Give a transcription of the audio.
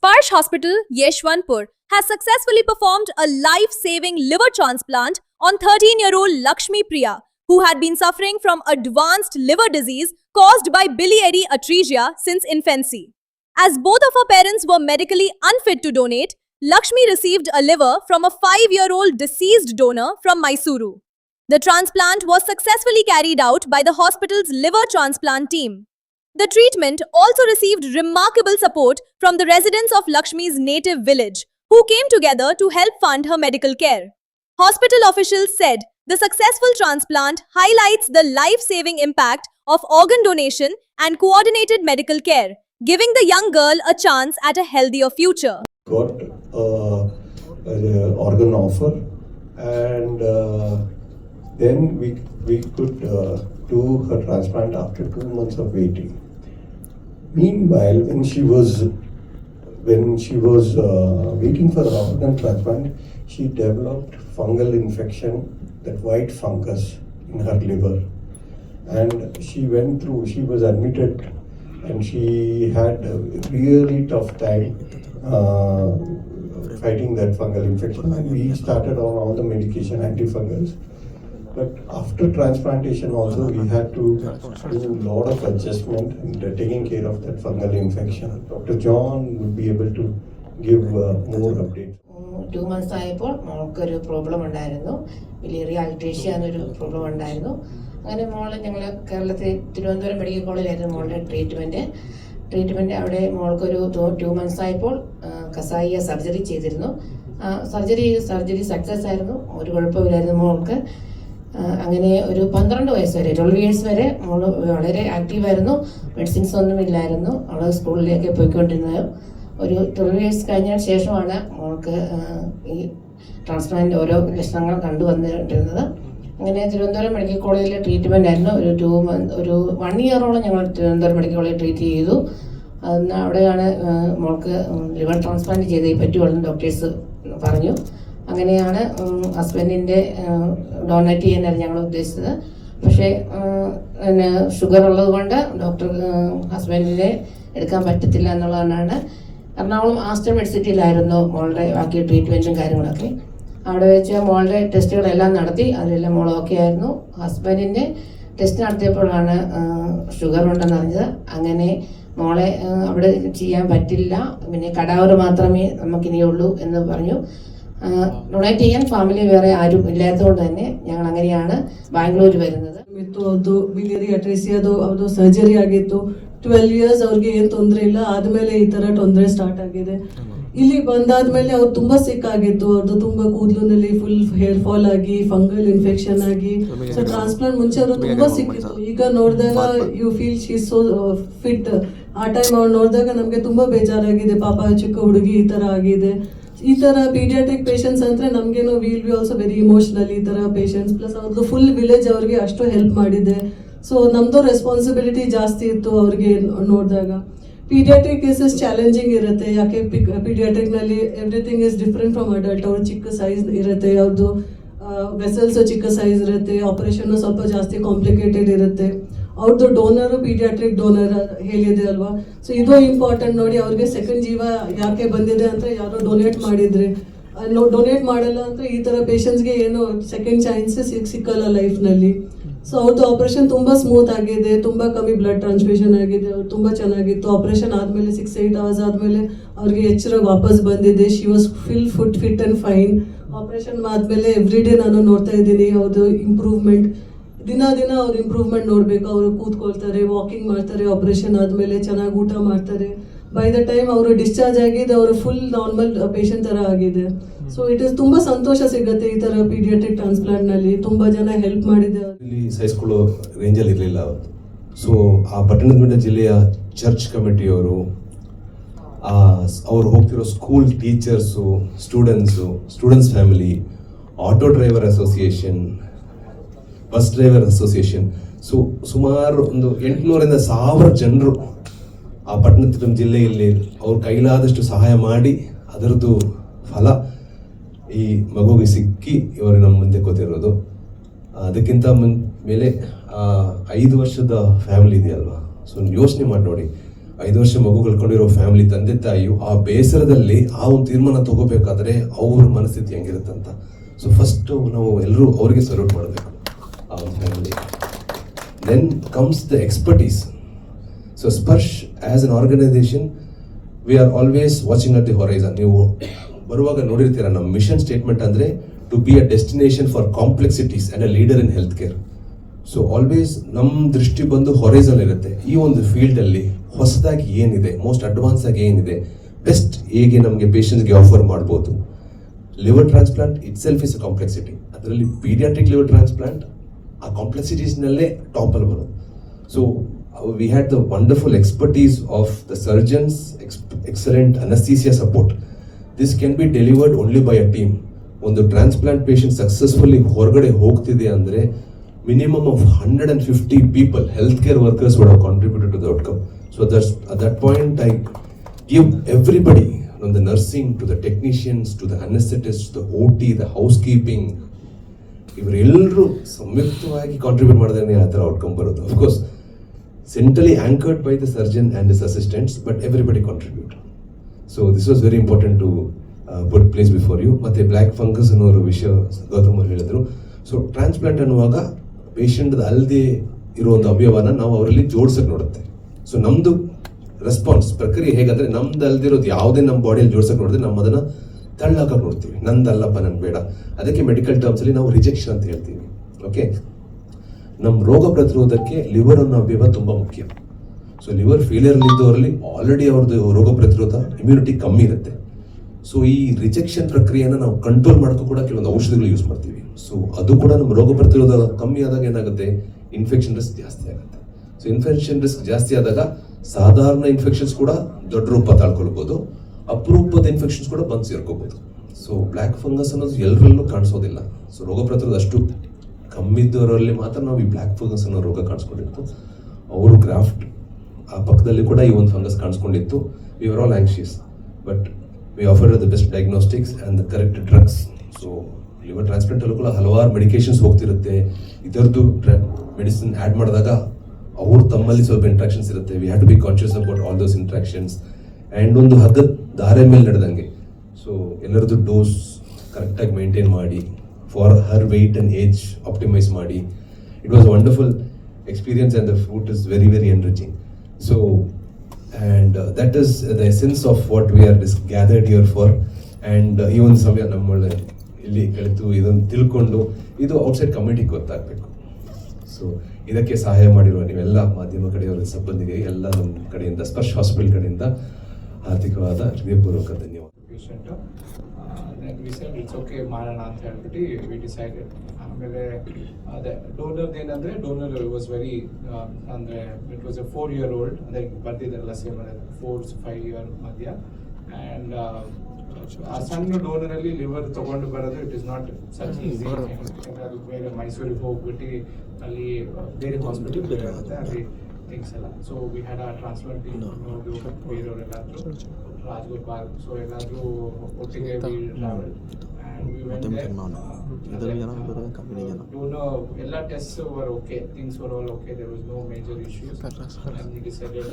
Sparsh Hospital, Yeshwanthpur, has successfully performed a life-saving liver transplant on 13-year-old Lakshmi Priya, who had been suffering from advanced liver disease caused by biliary atresia since infancy. As both of her parents were medically unfit to donate, Lakshmi received a liver from a 5-year-old deceased donor from Mysuru. The transplant was successfully carried out by the hospital's liver transplant team. The treatment also received remarkable support from the residents of Lakshmi's native village, who came together to help fund her medical care. Hospital officials said the successful transplant highlights the life-saving impact of organ donation and coordinated medical care, giving the young girl a chance at a healthier future. Got an organ offer, and then we could do her transplant after 2 months of waiting. Meanwhile, when she was waiting for the organ transplant, she developed fungal infection, that white fungus in her liver, and she was admitted, and she had a really tough time fighting that fungal infection, and we started on all the medication, antifungals. But after transplantation also we had to do a lot of adjustment and taking care of that fungal infection. Dr. John would be able to give more updates. 2 months ആയപ്പോൾ മോൾക്കൊരു problem ഉണ്ടായിരുന്നു, biliary അൾട്രേഷ്യ എന്നൊരു problem ഉണ്ടായിരുന്നു. അങ്ങനെ മോള് ഞങ്ങൾ കേരളത്തിൽ Thiruvananthapuram medical കോളേജിലായിരുന്നു മോളുടെ treatment അവിടെ മോൾക്കൊരു 2 months ആയപ്പോൾ കസായിയ സർജറി ചെയ്തിരുന്നു. സർജറി സക്സസ് ആയിരുന്നു, ഒരു കുഴപ്പമില്ലായിരുന്നു മോൾക്ക്. അങ്ങനെ ഒരു 12 വയസ്സ് വരെ 12 years വരെ മോള് വളരെ ആക്റ്റീവായിരുന്നു, മെഡിസിൻസ് ഒന്നും ഇല്ലായിരുന്നു, അവൾ സ്കൂളിലേക്ക് പോയിക്കൊണ്ടിരുന്നത്. ഒരു 12 years കഴിഞ്ഞ ശേഷമാണ് മോൾക്ക് ഈ ട്രാൻസ്പ്ലാന്റ് ഓരോ ലക്ഷണങ്ങൾ കണ്ടുവന്നിരുന്നത്. അങ്ങനെ തിരുവനന്തപുരം മെഡിക്കൽ കോളേജിലെ ട്രീറ്റ്മെൻ്റ് ആയിരുന്നു. ഒരു 1 year-ഓളം ഞങ്ങൾ തിരുവനന്തപുരം മെഡിക്കൽ കോളേജിൽ ട്രീറ്റ് ചെയ്തു. അന്ന് അവിടെയാണ് മോൾക്ക് ലിവർ ട്രാൻസ്പ്ലാന്റ് ചെയ്തേ പറ്റുള്ളൂ ഡോക്ടേഴ്സ് പറഞ്ഞു. അങ്ങനെയാണ് ഹസ്ബൻഡിൻ്റെ ഡൊണേറ്റ് ചെയ്യാനായിരുന്നു ഞങ്ങൾ ഉദ്ദേശിച്ചത്. പക്ഷേ പിന്നെ ഷുഗർ ഉള്ളത് കൊണ്ട് ഡോക്ടർ ഹസ്ബൻഡിനെ എടുക്കാൻ പറ്റത്തില്ല എന്നുള്ളതാണ്. എറണാകുളം ആസ്റ്റർ മെഡിസിറ്റിയിലായിരുന്നു മോളുടെ ബാക്കി ട്രീറ്റ്മെൻറ്റും കാര്യങ്ങളൊക്കെ. അവിടെ വെച്ച് മോളുടെ ടെസ്റ്റുകളെല്ലാം നടത്തി, അതിലെല്ലാം മോൾ ഓക്കെ ആയിരുന്നു. ഹസ്ബൻഡിൻ്റെ ടെസ്റ്റ് നടത്തിയപ്പോഴാണ് ഷുഗർ ഉണ്ടെന്ന് അറിഞ്ഞത്. അങ്ങനെ മോളെ അവിടെ ചെയ്യാൻ പറ്റില്ല, പിന്നെ കടാവർ മാത്രമേ നമുക്കിനിയുള്ളൂ എന്ന് പറഞ്ഞു. ഡൊണേറ്റ് ചെയ്യാൻ ഫാമിലി വേറെ ആരും ഇല്ലാത്തതുകൊണ്ട് തന്നെ ഞങ്ങൾ അങ്ങനെയാണ് ബാംഗ്ലൂർ വരുന്നത്. ಅವ್ರದ್ದು ಬಿಲಿಯರಿ ಅಟ್ರೇಸಿಯಾದು ಅವ್ರದ್ದು ಸರ್ಜರಿ ಆಗಿತ್ತು. 12 years ಅವ್ರಿಗೆ ಏನು ತೊಂದರೆ ಇಲ್ಲ. ಆದಮೇಲೆ ಈ ಥರ ತೊಂದರೆ ಸ್ಟಾರ್ಟ್ ಆಗಿದೆ. ಇಲ್ಲಿ ಬಂದಾದ್ಮೇಲೆ ಅವ್ರು ತುಂಬ ಸಿಕ್ ಆಗಿತ್ತು. ಅವ್ರದ್ದು ತುಂಬ ಕೂದಲಿನಲ್ಲಿ ಫುಲ್ ಹೇರ್ ಫಾಲ್ ಆಗಿ ಫಂಗಲ್ ಇನ್ಫೆಕ್ಷನ್ ಆಗಿ, ಸೊ ಟ್ರಾನ್ಸ್ಪ್ಲಾಂಟ್ ಮುಂಚೆ ಅವರು ತುಂಬ ಸಿಕ್ಕಿತ್ತು. ಈಗ ನೋಡಿದಾಗ you feel she so fit. ಆ ಟೈಮ್ ಅವ್ರು ನೋಡಿದಾಗ ನಮಗೆ ತುಂಬ ಬೇಜಾರಾಗಿದೆ, ಪಾಪ ಚಿಕ್ಕ ಹುಡುಗಿ ಈ ಥರ ಆಗಿದೆ. ಈ ಥರ ಪೀಡಿಯಾಟ್ರಿಕ್ ಪೇಷಂಟ್ಸ್ ಅಂದರೆ ನಮಗೇನೋ will be also very emotional ಈ ಥರ ಪೇಷಂಟ್ಸ್. ಪ್ಲಸ್ ಅವ್ರದ್ದು ಫುಲ್ ವಿಲೇಜ್ ಅವ್ರಿಗೆ ಅಷ್ಟು ಹೆಲ್ಪ್ ಮಾಡಿದೆ. ಸೊ ನಮ್ಮದು ರೆಸ್ಪಾನ್ಸಿಬಿಲಿಟಿ ಜಾಸ್ತಿ ಇತ್ತು ಅವ್ರಿಗೆ ನೋಡಿದಾಗ. ಪೀಡಿಯಾಟ್ರಿಕ್ ಕೇಸಸ್ ಚಾಲೆಂಜಿಂಗ್ ಇರುತ್ತೆ, ಯಾಕೆ ಪೀಡಿಯಾಟ್ರಿಕ್ನಲ್ಲಿ everything is different from adult. ಅವ್ರ ಚಿಕ್ಕ ಸೈಜ್ ಇರುತ್ತೆ, ಅವ್ರದ್ದು ವೆಸಲ್ಸು ಚಿಕ್ಕ ಸೈಜ್ ಇರುತ್ತೆ, ಆಪರೇಷನ್ನು ಸ್ವಲ್ಪ ಜಾಸ್ತಿ ಕಾಂಪ್ಲಿಕೇಟೆಡ್ ಇರುತ್ತೆ. ಅವ್ರದ್ದು ಡೋನರು ಪೀಡಿಯಾಟ್ರಿಕ್ ಡೋನರ್ ಹೇಳಿದೆ ಅಲ್ವಾ. ಸೊ ಇದು ಇಂಪಾರ್ಟೆಂಟ್ ನೋಡಿ, ಅವ್ರಿಗೆ ಸೆಕೆಂಡ್ ಜೀವ ಯಾಕೆ ಬಂದಿದೆ ಅಂತ ಯಾರೋ ಡೊನೇಟ್ ಮಾಡಿದ್ರೆ, ಡೊನೇಟ್ ಮಾಡಲ್ಲ ಅಂದರೆ ಈ ಥರ ಪೇಷಂಟ್ಸ್ಗೆ ಏನು ಸೆಕೆಂಡ್ ಚಾನ್ಸಸ್ ಸಿಕ್ಕಲ್ಲ ಲೈಫ್ನಲ್ಲಿ. ಸೊ ಅವ್ರದ್ದು ಆಪರೇಷನ್ ತುಂಬ ಸ್ಮೂತ್ ಆಗಿದೆ, ತುಂಬ ಕಮ್ಮಿ ಬ್ಲಡ್ ಟ್ರಾನ್ಸ್ಫ್ಯೂಷನ್ ಆಗಿದೆ, ಅವ್ರು ತುಂಬ ಚೆನ್ನಾಗಿತ್ತು. ಆಪರೇಷನ್ ಆದಮೇಲೆ 6-8 hours ಆದಮೇಲೆ ಅವ್ರಿಗೆ ಎಚ್ಚರ ವಾಪಸ್ ಬಂದಿದೆ. She was fit and fine. Operation ಆದಮೇಲೆ ಎವ್ರಿ ಡೇ ನಾನು ನೋಡ್ತಾ ಇದ್ದೀನಿ ಅವ್ರದ್ದು ಇಂಪ್ರೂವ್ಮೆಂಟ್. ದಿನ ಅವ್ರು ಇಂಪ್ರೂವ್ಮೆಂಟ್ ನೋಡಬೇಕು. ಅವರು ಕೂತ್ಕೊಳ್ತಾರೆ, ವಾಕಿಂಗ್ ಮಾಡ್ತಾರೆ, ಆಪರೇಷನ್ ಆದಮೇಲೆ ಚೆನ್ನಾಗಿ ಊಟ ಮಾಡ್ತಾರೆ. ಬೈ ದ ಟೈಮ್ ಅವರು ಡಿಸ್ಚಾರ್ಜ್ ಆಗಿದೆ, ಅವರು ಫುಲ್ ನಾರ್ಮಲ್ ಪೇಷಂಟ್ ಥರ ಆಗಿದೆ. ಸೊ ಇಟ್ ಇಸ್ ತುಂಬ ಸಂತೋಷ ಸಿಗುತ್ತೆ ಈ ಥರ ಪೀಡಿಯಾಟ್ರಿಕ್ ಟ್ರಾನ್ಸ್ಪ್ಲಾಂಟ್ನಲ್ಲಿ. ತುಂಬ ಜನ ಹೆಲ್ಪ್ ಮಾಡಿದೆ. ಇಲ್ಲಿ ಸಹಿಸ್ಕೊಳ್ಳೋ ರೇಂಜಲ್ಲಿ ಇರಲಿಲ್ಲ. ಸೊ ಆ ಪಟ್ಟಣದ ಜಿಲ್ಲೆಯ ಚರ್ಚ್ ಕಮಿಟಿಯವರು, ಅವರು ಹೋಗ್ತಿರೋ school teachers, students family, auto driver association, bus driver association, so ಸುಮಾರು ಒಂದು 800ರಿಂದ 1000 ಜನರು ಆ ಪಟ್ಟಣದ ಜಿಲ್ಲೆಯಲ್ಲಿ ಅವ್ರ ಕೈಲಾದಷ್ಟು ಸಹಾಯ ಮಾಡಿ ಅದರದ್ದು ಫಲ ಈ ಮಗುವಿಗೆ ಸಿಕ್ಕಿ ಇವರು ನಮ್ಮ ಮುಂದೆ ಕೂತಿರೋದು. ಅದಕ್ಕಿಂತ ಮೇಲೆ 5 ವರ್ಷದ ಫ್ಯಾಮಿಲಿ ಇದೆಯಲ್ವಾ. ಸೊ ಯೋಚನೆ ಮಾಡಿ ನೋಡಿ, 5 ವರ್ಷ ಮಗು ಕಳ್ಕೊಂಡಿರೋ ಫ್ಯಾಮಿಲಿ ತಂದೆ ತಾಯಿಯು ಆ ಬೇಸರದಲ್ಲಿ ಆ ಒಂದು ತೀರ್ಮಾನ ತಗೋಬೇಕಾದ್ರೆ ಅವ್ರ ಮನಸ್ಥಿತಿ ಹೆಂಗಿರುತ್ತಂತ. ಸೊ ಫಸ್ಟ್ ನಾವು ಎಲ್ಲರೂ ಅವರಿಗೆ ಸಲ್ಯೂಟ್ ಮಾಡಬೇಕು ಆ ಒಂದು family. Then comes the expertise. So Sparsh as an organisation we are always watching at the horizon. ನೀವು ಬರುವಾಗ ನೋಡಿರ್ತೀರ ನಮ್ಮ ಮಿಷನ್ ಸ್ಟೇಟ್ಮೆಂಟ್ ಅಂದರೆ to be a destination for complexities and a leader in health care. So always ನಮ್ಮ ದೃಷ್ಟಿ ಬಂದು horizon ಇರುತ್ತೆ. ಈ ಒಂದು ಫೀಲ್ಡಲ್ಲಿ ಹೊಸದಾಗಿ ಏನಿದೆ, ಮೋಸ್ಟ್ ಅಡ್ವಾನ್ಸ್ ಆಗಿ ಏನಿದೆ, ಬೆಸ್ಟ್ ಹೇಗೆ ನಮಗೆ ಪೇಷಂಟ್ಸ್ಗೆ ಆಫರ್ ಮಾಡ್ಬೋದು. Liver transplant it self is a complexity. ಅದರಲ್ಲಿ ಪೀಡಿಯಾಟ್ರಿಕ್ ಲಿವರ್ ಟ್ರಾನ್ಸ್ಪ್ಲಾಂಟ್ ಆ ಕಾಂಪ್ಲೆಕ್ಸಿಟೀಸ್ನಲ್ಲೇ ಟಾಪಲ್ಲಿ ಬರೋದು. So we had the wonderful expertise of the surgeons, excellent ಅನಸ್ಥೀಸಿಯಾ support. This can be delivered only by a team. ಒಂದು transplant patient successfully ಹೊರಗಡೆ ಹೋಗ್ತಿದೆ ಅಂದರೆ minimum of 150 people, healthcare workers would have contributed to the outcome. So that's, at that point I give everybody, from the nursing to the technicians to the anesthetists, the OT, the housekeeping, ಇವರೆಲ್ಲರೂ ಸಂಯುಕ್ತವಾಗಿ contribute ಮಾಡಿದ್ರೆ ಆ ಥರ outcome ಬರೋದು. Of course centrally anchored by the surgeon and his assistants, but everybody contribute. So this was very important to put place before you. ಮತ್ತು black fungus ಅನ್ನೋರು ವಿಷಯ ಗೌತಮ್ ಅವರು ಹೇಳಿದ್ರು. ಸೊ ಟ್ರಾನ್ಸ್ಪ್ಲಾಂಟ್ ಅನ್ನುವಾಗ ಪೇಷಂಟ್ ಅಲ್ಲದೆ ಇರೋ ಒಂದು ಅವಯವನ ನಾವು ಅವರಲ್ಲಿ ಜೋಡ್ಸಕ್ಕೆ ನೋಡುತ್ತೆ. ಸೊ ನಮ್ಮದು ರೆಸ್ಪಾನ್ಸ್ ಪ್ರಕ್ರಿಯೆ ಹೇಗಂದರೆ ನಮ್ದು ಅಲ್ದಿರೋದು ಯಾವುದೇ ನಮ್ಮ ಬಾಡಿಯಲ್ಲಿ ಜೋಡ್ಸಕ್ಕೆ ನೋಡಿದ್ರೆ ನಾವು ಅದನ್ನು ತಳ್ಳಾಕಕ್ಕೆ ನೋಡ್ತೀವಿ. ನಂದಲ್ಲಪ್ಪ, ನಂಗೆ ಬೇಡ. ಅದಕ್ಕೆ ಮೆಡಿಕಲ್ ಟರ್ಮ್ಸಲ್ಲಿ ನಾವು ರಿಜೆಕ್ಷನ್ ಅಂತ ಹೇಳ್ತೀವಿ. ಓಕೆ, ನಮ್ಮ ರೋಗ ಪ್ರತಿರೋಧಕ್ಕೆ ಲಿವರ್ ಅನ್ನೋ ಅವಯವ ತುಂಬ ಮುಖ್ಯ. ಸೊ ಲಿವರ್ ಫೇಲಿಯರ್ ಇದ್ದವರಲ್ಲಿ ಆಲ್ರೆಡಿ ಅವ್ರದ್ದು ರೋಗ ಪ್ರತಿರೋಧ ಇಮ್ಯುನಿಟಿ ಕಮ್ಮಿ ಇರುತ್ತೆ. ಸೊ ಈ ರಿಜೆಕ್ಷನ್ ಪ್ರಕ್ರಿಯೆನ ನಾವು ಕಂಟ್ರೋಲ್ ಮಾಡೋಕ್ಕೂ ಕೂಡ ಕೆಲವೊಂದು ಔಷಧಿಗಳು ಯೂಸ್ ಮಾಡ್ತೀವಿ. ಸೊ ಅದು ಕೂಡ ನಮ್ಮ ರೋಗ ಪ್ರತಿರೋಧ ಕಮ್ಮಿ ಆದಾಗ ಏನಾಗುತ್ತೆ, ಇನ್ಫೆಕ್ಷನ್ ರಿಸ್ಕ್ ಜಾಸ್ತಿ ಆಗುತ್ತೆ. ಸೊ ಇನ್ಫೆಕ್ಷನ್ ರಿಸ್ಕ್ ಜಾಸ್ತಿ ಆದಾಗ ಸಾಧಾರಣ ಇನ್ಫೆಕ್ಷನ್ಸ್ ಕೂಡ ದೊಡ್ಡ ರೂಪ ತಾಳ್ಕೊಳ್ಬೋದು, ಅಪರೂಪದ ಇನ್ಫೆಕ್ಷನ್ಸ್ ಕೂಡ ಬಂದು ಸೇರ್ಕೋಬೋದು. ಸೊ ಬ್ಲ್ಯಾಕ್ ಫಂಗಸ್ ಅನ್ನೋದು ಎಲ್ಲರಲ್ಲೂ ಕಾಣಿಸೋದಿಲ್ಲ. ಸೊ ರೋಗ ಪ್ರತಿರೋಧ ಅಷ್ಟು ಕಮ್ಮಿದ್ದವರಲ್ಲಿ ಮಾತ್ರ ನಾವು ಈ ಬ್ಲ್ಯಾಕ್ ಫಂಗಸ್ ಅನ್ನೋ ರೋಗ ಕಾಣಿಸ್ಕೊಂಡಿತ್ತು. ಅವರು ಗ್ರಾಫ್ಟ್ ಆ ಪಕ್ಕದಲ್ಲಿ ಕೂಡ ಈ ಒಂದು ಫಂಗಸ್ ಕಾಣಿಸ್ಕೊಂಡಿತ್ತು. We are all anxious, but we offer the best diagnostics and the correct drugs. So liver ಟ್ರಾನ್ಸ್ಪ್ಲಾಂಟಲ್ಲೂ ಕೂಡ ಹಲವಾರು ಮೆಡಿಕೇಶನ್ಸ್ ಹೋಗ್ತಿರುತ್ತೆ. ಇದರದ್ದು ಮೆಡಿಸಿನ್ ಆ್ಯಡ್ ಮಾಡಿದಾಗ ಅವ್ರು ತಮ್ಮಲ್ಲಿ ಸ್ವಲ್ಪ ಇಂಟ್ರಾಕ್ಷನ್ಸ್ ಇರುತ್ತೆ. We have to be conscious about all those interactions. And ಒಂದು ಹಗ್ಗದ ದಾರೆ ಮೇಲೆ ನಡೆದಂಗೆ. ಸೊ ಎಲ್ಲರದ್ದು ಡೋಸ್ ಕರೆಕ್ಟಾಗಿ ಮೇಂಟೈನ್ ಮಾಡಿ, for her weight and age optimise ಮಾಡಿ. It was wonderful experience and the fruit is very very enriching. So and that is the essence of what we are gathered here for. And ಈ ಒಂದು ಸಮಯ ನಮ್ಮೊಳ್ಳೆ ಇಲ್ಲಿ ಕಲಿತು ಇದನ್ನು ತಿಳ್ಕೊಂಡು ಇದು outside ಕಮ್ಯುನಿಟಿಗೆ ಗೊತ್ತಾಗಬೇಕು. ಸೊ ಇದಕ್ಕೆ ಸಹಾಯ ಮಾಡಿರುವ ನೀವೆಲ್ಲ ಮಾಧ್ಯಮ ಕಡೆಯವರ ಸಿಬ್ಬಂದಿಗೆ ಎಲ್ಲ ನಮ್ಮ ಕಡೆಯಿಂದ, ಸ್ಪರ್ಶ್ ಹಾಸ್ಪಿಟಲ್ ಕಡೆಯಿಂದ ಹಾರ್ದಿಕವಾದ ಹೃದಯಪೂರ್ವಕ ಧನ್ಯವಾದ. ವಿ ಸೆಡ್ ಇಟ್ಸ್ ಓಕೆ ಮಾಡೋಣ ಅಂತ ಹೇಳ್ಬಿಟ್ಟು ವಿ ಡಿಸೈಡೆಡ್. ಆಮೇಲೆ ಅದೇ ಡೋನರ್ ಏನಂದರೆ ಡೋನರ್ ವಾಸ್ ವೆರಿ ಅಂದರೆ ಇಟ್ ವಾಸ್ ಎ 4-year-old ಅಂದರೆ ಬರ್ದಿದ್ದಾರಲ್ಲ ಸೇಮ್ 4-5 year ಮಧ್ಯ. ಆ್ಯಂಡ್ ಆ ಸಣ್ಣ ಡೋನರಲ್ಲಿ ಲಿವರ್ ತೊಗೊಂಡು ಬರೋದು it is not such easy. ಯಾಕಂದರೆ ಅದು ಬೇರೆ ಮೈಸೂರಿಗೆ ಹೋಗ್ಬಿಟ್ಟು ಅಲ್ಲಿ ಬೇರೆ ಹಾಸ್ಪಿಟಲ್ ಇರುತ್ತೆ ಅಲ್ಲಿ ಥಿಂಗ್ಸ್ ಎಲ್ಲ. So we had a transplant team ನೋಡು ಬೇರೆಯವರೆಲ್ಲಾದರೂ ರಾಜಗೋಪಾಲ್, ಸೊ ಎಲ್ಲಾದರೂ ಒಟ್ಟಿಗೆ we travel and we went there. ಎಲ್ಲ test were okay, things were all okay, there was no major issues. And we decided